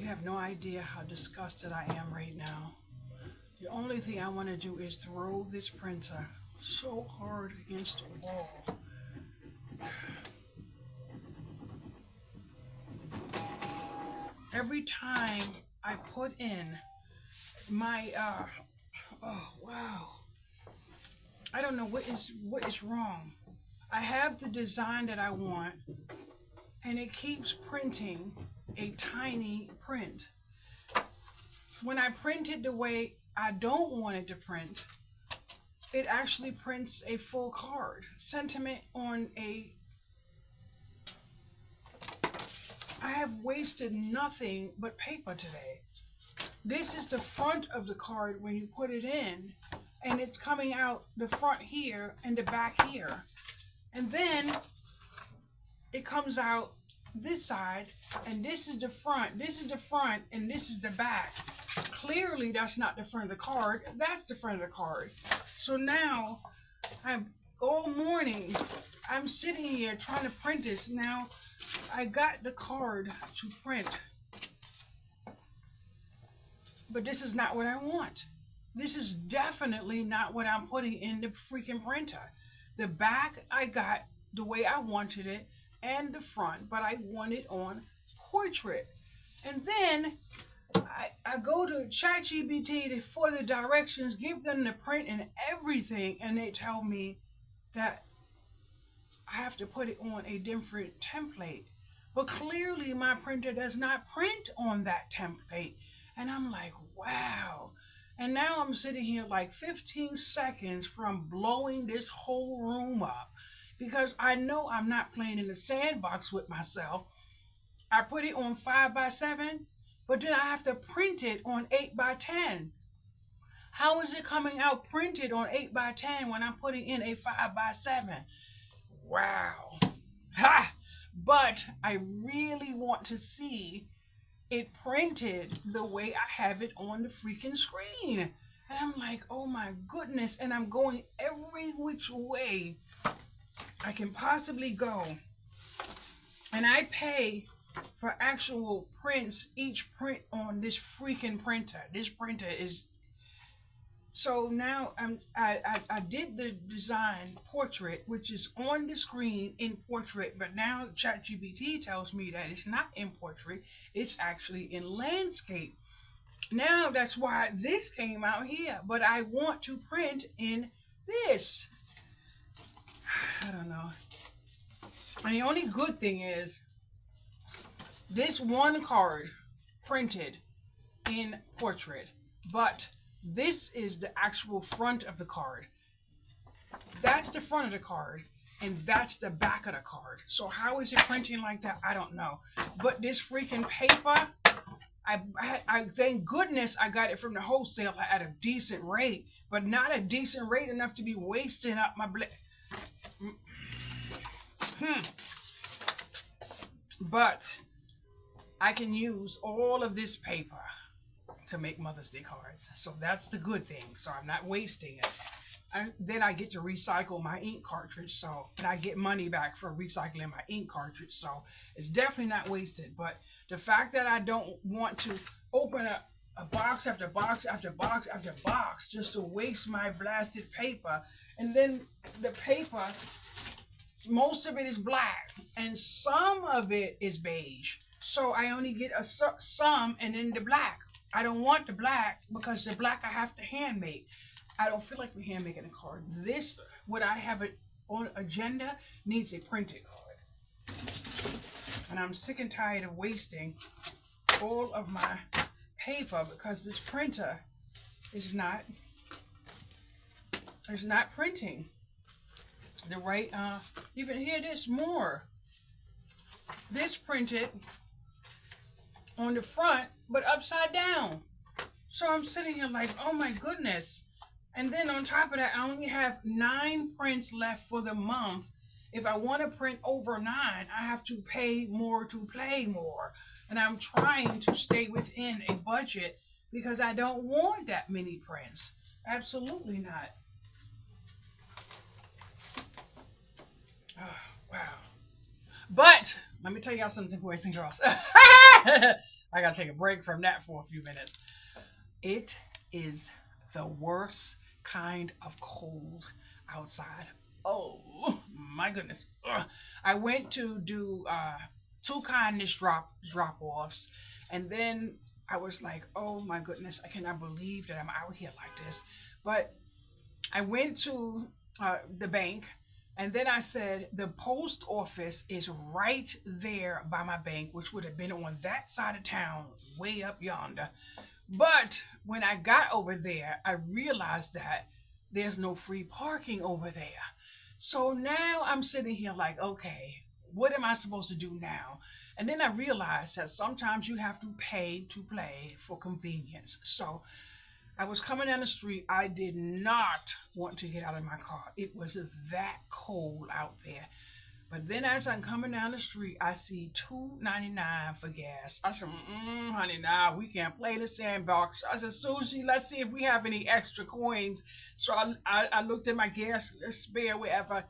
You have no idea how disgusted I am right now. The only thing I want to do is throw this printer so hard against the wall. Every time I put in my oh wow, I don't know what is wrong. I have the design that I want, and it keeps printing a tiny print. When I print it the way I don't want it to print, it actually prints a full card. Sentiment on a... I have wasted nothing but paper today. This is the front of the card when you put it in, and it's coming out the front here and the back here. And then it comes out this side, and this is the front, and this is the back. Clearly that's not the front of the card, that's the front of the card. So now all morning I'm sitting here trying to print this. Now I got the card to print, but this is not what I want. This is definitely not what I'm putting in the freaking printer. The back I got the way I wanted it, and the front, but I want it on portrait. And then I go to ChatGPT for the directions, give them the print and everything, and they tell me that I have to put it on a different template. But clearly my printer does not print on that template. And I'm like, wow. And now I'm sitting here like 15 seconds from blowing this whole room up, because I know I'm not playing in the sandbox with myself. I put it on 5x7, but then I have to print it on 8x10. How is it coming out printed on 8x10 when I'm putting in a 5x7? Wow. Ha! But I really want to see it printed the way I have it on the freaking screen. And I'm like, oh my goodness. And I'm going every which way I can possibly go. And I pay for actual prints, each print on this freaking printer. This printer is... So now I did the design portrait, which is on the screen in portrait, but now ChatGPT tells me that it's not in portrait, it's actually in landscape. Now that's why this came out here, but I want to print in this. I don't know. And the only good thing is this one card printed in portrait, but this is the actual front of the card. That's the front of the card, and that's the back of the card. So how is it printing like that? I don't know. But this freaking paper, I thank goodness I got it from the wholesaler at a decent rate, but not a decent rate enough to be wasting up my But I can use all of this paper to make Mother's Day cards. So that's the good thing. So I'm not wasting it. Then I get to recycle my ink cartridge. So, and I get money back for recycling my ink cartridge. So it's definitely not wasted. But the fact that I don't want to open a box after box after box after box just to waste my blasted paper. And then the paper, most of it is black and some of it is beige. So I only get some and then the black. I don't want the black because the black I have to hand make. I don't feel like hand making a card. This, what I have it on agenda, needs a printed card. And I'm sick and tired of wasting all of my paper because this printer is not printing the right. You can hear this more. This printed on the front, but upside down. So I'm sitting here like, oh my goodness. And then on top of that, I only have 9 prints left for the month. If I want to print over 9, I have to pay more to play more. And I'm trying to stay within a budget because I don't want that many prints. Absolutely not. Oh, wow. But Let me tell y'all something, boys and girls. I gotta take a break from that for a few minutes. It is the worst kind of cold outside. Oh my goodness. Ugh. I went to do two kindness drop offs, and then I was like, oh my goodness, I cannot believe that I'm out here like this. But I went to the bank, and then I said the post office is right there by my bank, which would have been on that side of town, way up yonder. But when I got over there, I realized that there's no free parking over there. So now I'm sitting here like, okay, what am I supposed to do now? And then I realized that sometimes you have to pay to play for convenience. So I was coming down the street. I did not want to get out of my car. It was that cold out there. But then as I'm coming down the street, I see $2.99 for gas. I said, honey, nah, we can't play the sandbox. I said, Susie, let's see if we have any extra coins. So I looked at my gas spare, wherever.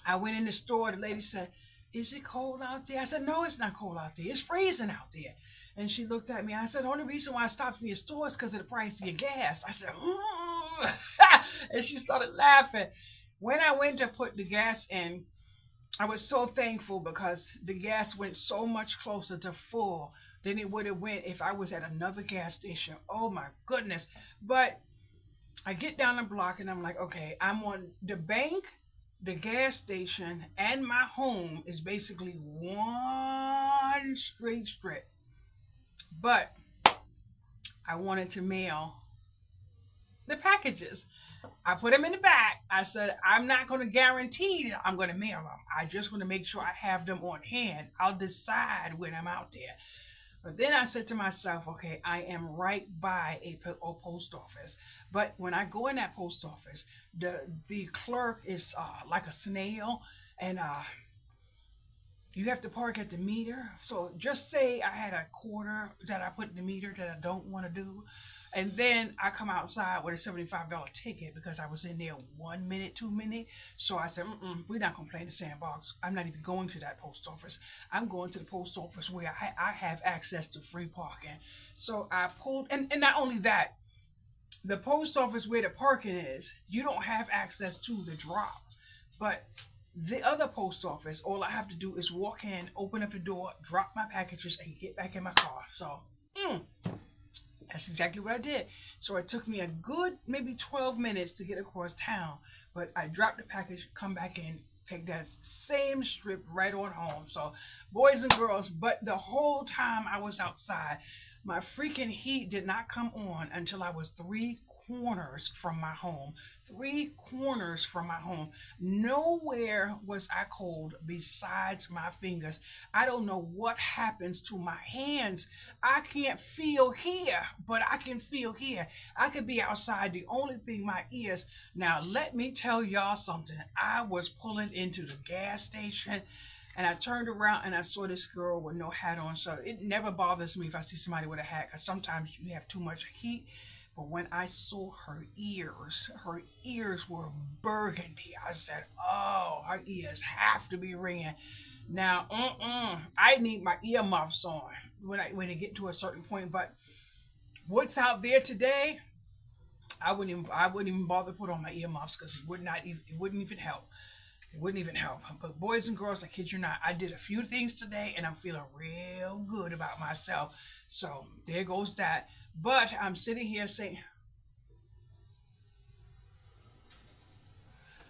I went in the store. The lady said, is it cold out there? I said, no, it's not cold out there. It's freezing out there. And she looked at me. I said, the only reason why I stopped me in store is because of the price of your gas. I said, and she started laughing. When I went to put the gas in, I was so thankful because the gas went so much closer to full than it would have went if I was at another gas station. Oh my goodness. But I get down the block and I'm like, okay, I'm on the bank, the gas station, and my home is basically one straight strip. But I wanted to mail the packages. I put them in the back. I said, I'm not going to guarantee that I'm going to mail them. I just want to make sure I have them on hand. I'll decide when I'm out there. But then I said to myself, okay, I am right by a post office. But when I go in that post office, the clerk is like a snail, and you have to park at the meter. So just say I had a quarter that I put in the meter that I don't want to do. And then I come outside with a $75 ticket because I was in there 1 minute, 2 minutes. So I said, we're not going to play in the sandbox. I'm not even going to that post office. I'm going to the post office where I have access to free parking. So I pulled, and not only that, the post office where the parking is, you don't have access to the drop. But the other post office, all I have to do is walk in, open up the door, drop my packages, and get back in my car. So, that's exactly what I did. So it took me a good maybe 12 minutes to get across town. But I dropped the package, come back in, take that same strip right on home. So, boys and girls, but the whole time I was outside, my freaking heat did not come on until I was 3 corners from my home. 3 corners from my home. Nowhere was I cold besides my fingers. I don't know what happens to my hands. I can't feel here, but I can feel here. I could be outside. The only thing, my ears. Now, let me tell y'all something. I was pulling into the gas station, and I turned around and I saw this girl with no hat on. So it never bothers me if I see somebody with a hat, because sometimes you have too much heat. But when I saw her ears were burgundy. I said, oh, her ears have to be ringing. Now, I need my earmuffs on when I get to a certain point. But what's out there today, I wouldn't even bother to put on my earmuffs, because it wouldn't even help. It wouldn't even help. But boys and girls, I kid you not, I did a few things today, and I'm feeling real good about myself. So there goes that. But I'm sitting here saying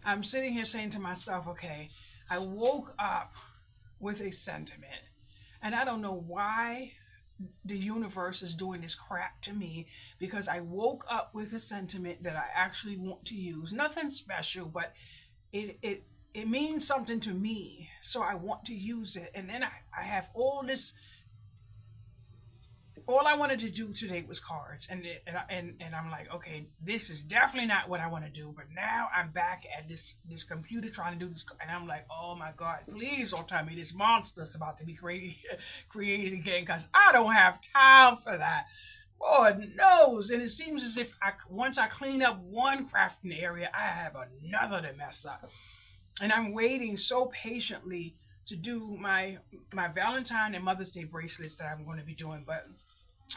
to myself, okay, I woke up with a sentiment, and I don't know why the universe is doing this crap to me, because I woke up with a sentiment that I actually want to use. Nothing special, but it means something to me, so I want to use it. And then I have all this. All I wanted to do today was cards, and I'm like, okay, this is definitely not what I want to do. But now I'm back at this computer trying to do this, and I'm like, oh my God, please don't tell me this monster's about to be created again, because I don't have time for that. Lord knows. And it seems as if once I clean up one crafting area, I have another to mess up. And I'm waiting so patiently to do my Valentine and Mother's Day bracelets that I'm going to be doing. But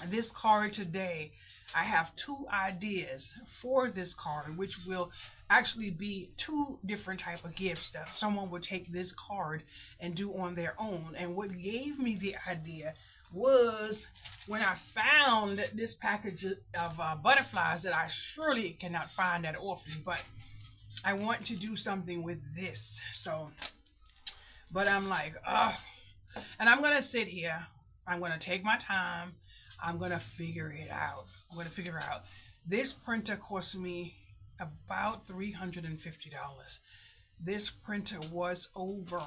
this card today, I have two ideas for this card, which will actually be two different type of gifts that someone would take this card and do on their own. And what gave me the idea was when I found this package of butterflies that I surely cannot find that often, but I want to do something with this. So, but I'm like, ugh. And I'm going to sit here. I'm going to take my time. I'm going to figure it out. I'm going to figure out. This printer cost me about $350. This printer was over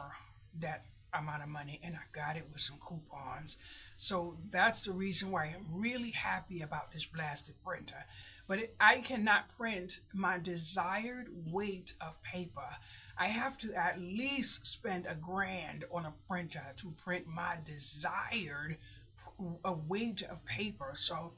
that amount of money, and I got it with some coupons. So that's the reason why I'm really happy about this blasted printer. But I cannot print my desired weight of paper. I have to at least spend $1,000 on a printer to print my desired weight of paper. So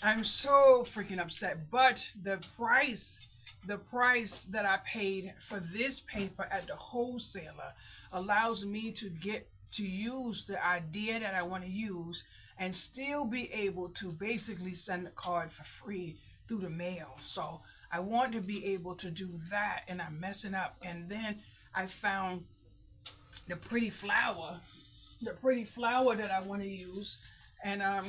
I'm so freaking upset. But the price that I paid for this paper at the wholesaler allows me to get to use the idea that I want to use and still be able to basically send the card for free through the mail. So I want to be able to do that, and I'm messing up. And then I found the pretty flower that I want to use, and I'm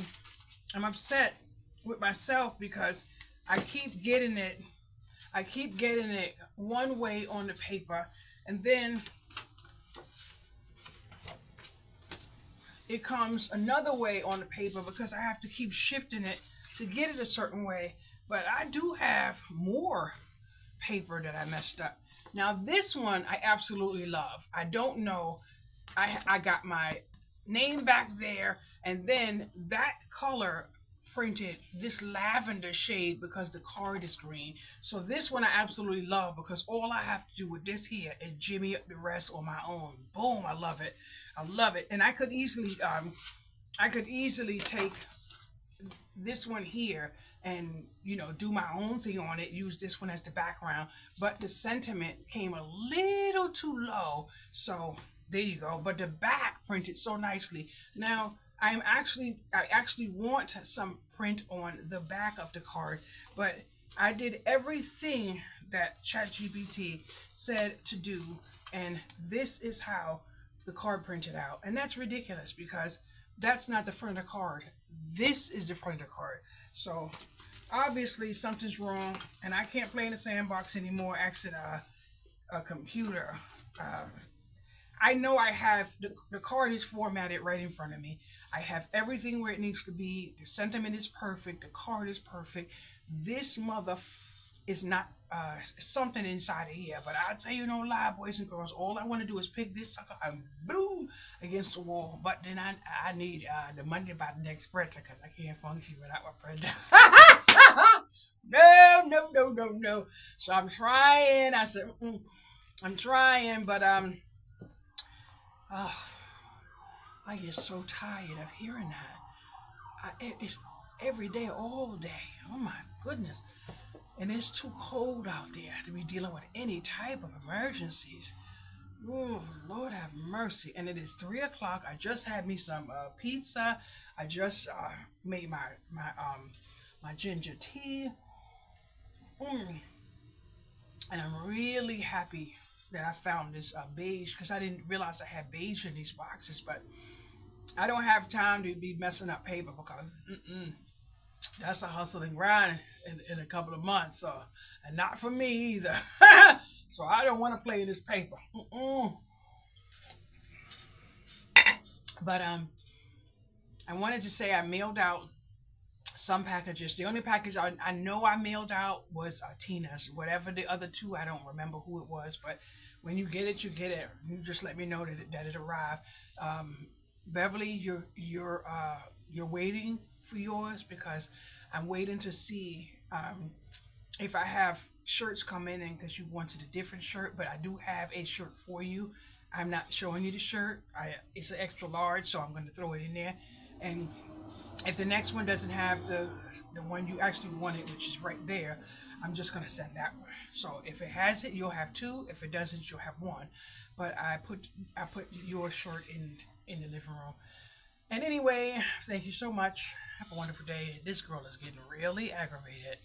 upset with myself because I keep getting it one way on the paper, and then it comes another way on the paper because I have to keep shifting it to get it a certain way. But I do have more paper that I messed up. Now this one I absolutely love. I don't know. I got my name back there, and then that color printed this lavender shade because the card is green. So this one I absolutely love because all I have to do with this here is jimmy up the rest on my own. Boom, I love it. I love it. And I could easily take this one here and do my own thing on it, use this one as the background, but the sentiment came a little too low, so there you go. But the back printed so nicely. Now I actually want some print on the back of the card, but I did everything that ChatGPT said to do, and this is how the card printed out. And that's ridiculous because that's not the front of the card. This is the front of the card. So obviously something's wrong, and I can't play in the sandbox anymore. Exit a computer. I know I have the card is formatted right in front of me. I have everything where it needs to be. The sentiment is perfect. The card is perfect. This mother is not something inside of here. But I'll tell you no lie, boys and girls. All I want to do is pick this sucker and boom against the wall. But then I need the money about the next printer because I can't function without my printer. No. So I'm trying. I said, I'm trying, but I get so tired of hearing that. It's every day, all day. Oh my goodness. And it's too cold out there to be dealing with any type of emergencies. Oh, Lord have mercy. And it is 3 o'clock. I just had me some pizza. I just made my ginger tea. And I'm really happy that I found this beige, because I didn't realize I had beige in these boxes. But I don't have time to be messing up paper because that's a hustle and grind in a couple of months. So, and not for me either. So I don't want to play this paper. But I wanted to say I mailed out some packages. The only package I know I mailed out was Tina's. Whatever the other two, I don't remember who it was. But when you get it, you get it. You just let me know that it arrived. Beverly, you're waiting for yours because I'm waiting to see if I have shirts come in, because you wanted a different shirt, but I do have a shirt for you. I'm not showing you the shirt. It's an extra large, so I'm going to throw it in there. And if the next one doesn't have the one you actually wanted, which is right there, I'm just gonna send that one. So if it has it, you'll have two. If it doesn't, you'll have one. But I put your shirt in the living room. And anyway, thank you so much. Have a wonderful day. This girl is getting really aggravated.